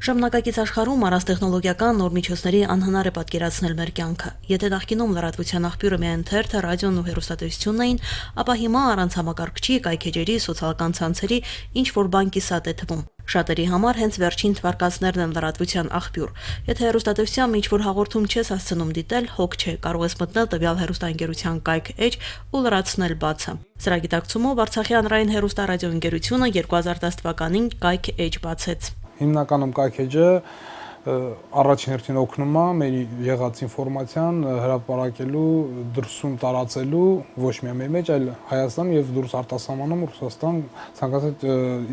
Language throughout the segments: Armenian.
Ժամանակակից աշխարհում առանց նոր միջոցների անհնար է պատկերացնել մեր կյանքը։ Եթե նախկինում լրատվության աղբյուրը միայն թերթը, ռադիոն ու հեռուստատեսությունն էին, ապա հիմա առանց համակարգչի, կայքէջերի, սոցիալական ցանցերի ինչ որ բան կիսատ է թվում։ Շատերի համար հենց վերջին թվարկածներն են լրատվության աղբյուր։ Եթե հեռուստատեսությամբ ինչ որ հաղորդում չես հասցնում դիտել, հոգ չէ, կարող ես մտնել տվյալ հեռուստաընկերության կայք-էջ ու լրացնել բացը։ Սրա գիտակցումով Արցախի հանրային հեռուստարադիոընկերությունը 2010 թվականին կայք-էջ բացեց։ Հիմնականում կայքէջը առաջին հերթին օգնում է մեր եղած ինֆորմացիան հրապարակելու, դրսում տարածելու, ոչ միայն մեր մեջ, այլ Հայաստան եւ դուրս արտասահմանում Ռուսաստան ցանկացած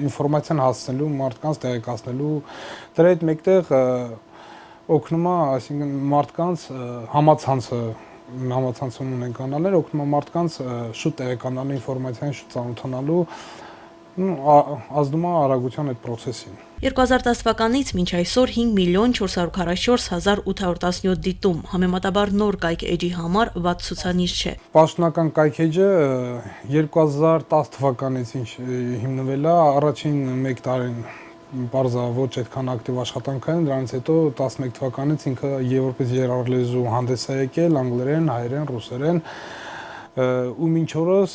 ինֆորմացիան հասցնելու, մարդկանց տեղեկացնելու, դրա հետ մեկտեղ օգնում է, այսինքն մարդկանց համացանցում ունեն կանալներ, օգնում է մարդկանց շուտ տեղեկանալու ինֆորմացիան, շուտ ծանոթանալու, ազդում է արագության այդ process-ին։ 2010 թվականից մինչ այսօր 5.444.817 դիտում, համեմատաբար նոր կայք-էջի համար վատ ցուցանիշ չէ։ Պաշտոնական կայքէջը 2010 թվականից հիմնվել է, առաջին 1 տարին բարձա ոչ այդքան ակտիվ աշխատանքային, դրանից հետո 11 թվականից ինքը որպես երրորդլեզու հանդես է եկել անգլերեն, հայերեն, ռուսերեն ու մինչ օրս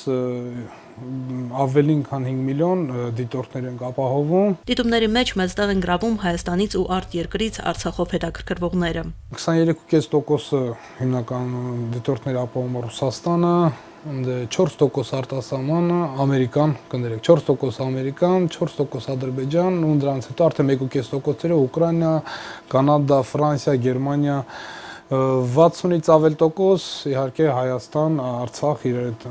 ավելին քան 5 միլիոն դիտորդներ են ապահովում։ Դիտումների մեջ մեծ տեղ են գրավում Հայաստանից ու արտերկրից Արցախով հետաքրքրվողները։ 23% հիմնական դիտորդներ ապահովում Ռուսաստանը, 4% արտասահմանը, Ամերիկան, կներեք, 4% Ամերիկան, 4% Ադրբեջան, ու դրանից հետո արդեն 1.5%-ը Ուկրաինա, Կանադա, Ֆրանսիա, Գերմանիա, 60-ից ավել տոկոս իհարկե Հայաստան, Արցախ իրար հետ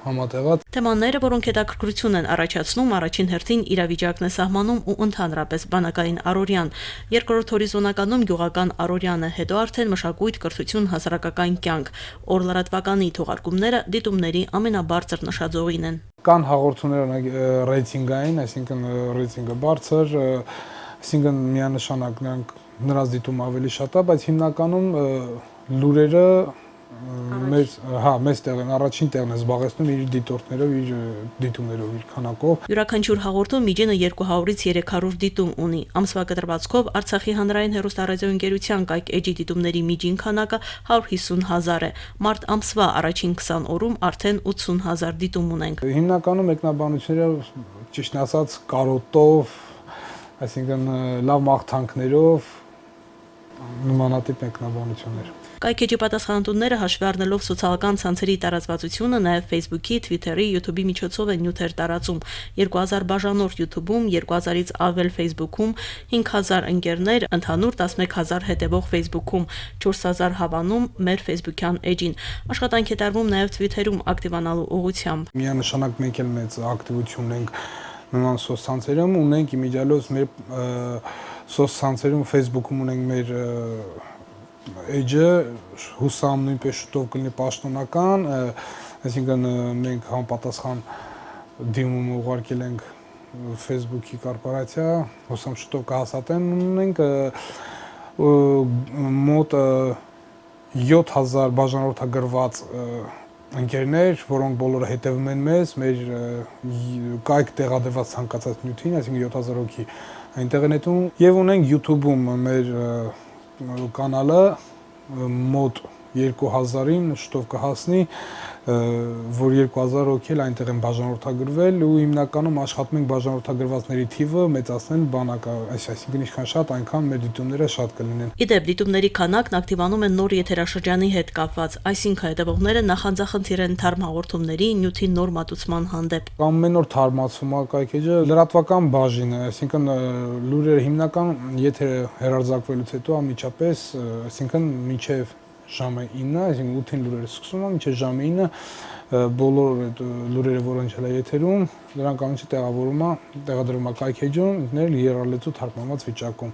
համատեղած։ Թեմաները, որոնք հետաքրքրություն են առաջացնում, առաջին հերթին իրավիճակն է սահմանում ու ընդհանրապես բանակային առօրյան, երկրորդ հորիզոնականում գյուղական առօրյանը, հետո արդեն մշակույթ, կրթություն, հասարակական կյանք։ Օր-լրատվականի թողարկումները դիտումների ամենաբարձր նշաձողին են։ Կան հաղորդումներ ռեյտինգային, այսինքն ռեյտինգը բարձր, այսինքն միանշանակ նրանց դիտում ավելի շատ է, բայց հիմնականում լուրերը մեծ տեղն առաջին տեղն է զբաղեցնում իր դիտորդներով, իր դիտումներով, իր քանակով։ Յուրաքանչյուր հաղորդում միջինը 200-ից 300 դիտում ունի։ Ամսվա կտրվածքով Արցախի հանրային հեռուստարադիոընկերության կայք-էջի դիտումների միջին քանակը 150,000 է։ Մարտ ամսվա առաջին 20 օրում արդեն 80,000 դիտում ունենք։ Հիմնականում մեկնաբանությունները, ճիշտն ասած, կարոտով, այսինքն լավ մաղթանքներով, նմանատիպ մեկնաբանություններ։ Կայքէջի պատասխանատուները հաշվի առնելով սոցիալական ցանցերի տարածվածությունը, նաև Facebook-ի, Twitter-ի, YouTube-ի միջոցով են նյութեր տարածում։ 2000 բաժանորդ YouTube-ում, 2000-ից ավել Facebook-ում, 5000 ընկերներ, ընդհանուր 11000 հետևող Facebook-ում, 4000 հավանում մեր Facebook-յան էջին։ Աշխատանք է տարվում նաև Twitter-ում ակտիվանալու ուղղությամբ։ Միանշանակ մենք էլ մեծ ակտիվություն ունենք նման սոցցանցերում, ունենք իմիջիալոց մեր սոցցանցերում, Facebook-ում ունենք մեր էջը, հուսամ նույնպես շուտով կլինի պաշտոնական, այսինքն մենք համապատասխան դիմում ուղարկել ենք Facebook-ի կորպորացիա, հուսամ շուտով կհաստատեն, ունենք մոտ 7000 բաժանորդագրված ընկերներ, որոնք բոլորը հետևում են մեզ, մեր կայք տեղադրված ցանկացած նյութին, այսինքն 7000 հոգի այնտեղ են հետում, եւ ունենք YouTube-ում մեր կանալը մոտ 2000-ին շուտով կհասնի, որ 2000 հոգի էլ այնտեղ են բաժանորդագրվել ու հիմնականում աշխատում ենք բաժանորդագրվածների թիվը մեծացնել բանակը, այսինքն ինչքան շատ, այնքան մեր դիտումները շատ կլինեն։ Իդեպ դիտումների քանակն ակտիվանում են նոր եթերաշրջանի հետ կապված, այսինքն հետևողները նախանձախնդիր են թարմ հաղորդումների, նյութի նոր մատուցման հանդեպ։ Ամեն օր թարմացվում է կայքէջը, լրատվական բաժինը, այսինքն լուրերը հիմնական եթերը հեռարձակվելուց հետո անմիջապես, այսինքն մինչև ժամը 9, այսինքն 8-ին լուրերը սկսվում են, մինչև ժամը 9 բոլոր այդ լուրերը, որոնք էլ եթերում, դրանք ամենից տեղադրվում է կայքէջում, ինքնել երրորդլեզու թարգմանված վիճակում։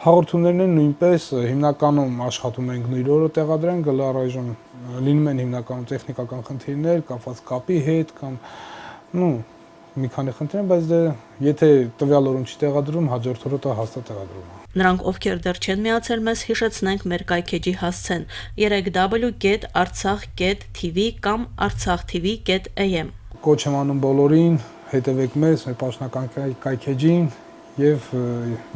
Հաղորդումներն են նույնպես հիմնականում աշխատում ենք նույն օրը տեղադրենք, լրաժոն լինում են հիմնականում տեխնիկական խնդիրներ, կապված կապի հետ կամ մի քանի խնդիրներ, բայց եթե տվյալ օրում չի տեղադրում, հաջորդ օրը դա հաստատ տեղադրում է։ Նրանք, ովքեր դեռ չեն միացել մեզ, հիշեցնենք մեր կայքէջի հասցեն՝ www.artsakh.tv կամ artsakhtv.am։ Կոչ եմ անում բոլորին, հետևեք մեզ, մեր պաշտոնական կայքէջին եւ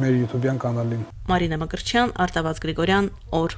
մեր YouTube-յան կանալին։ Մարինա Մկրտչյան, Արտավազ Գրիգորյան, օր։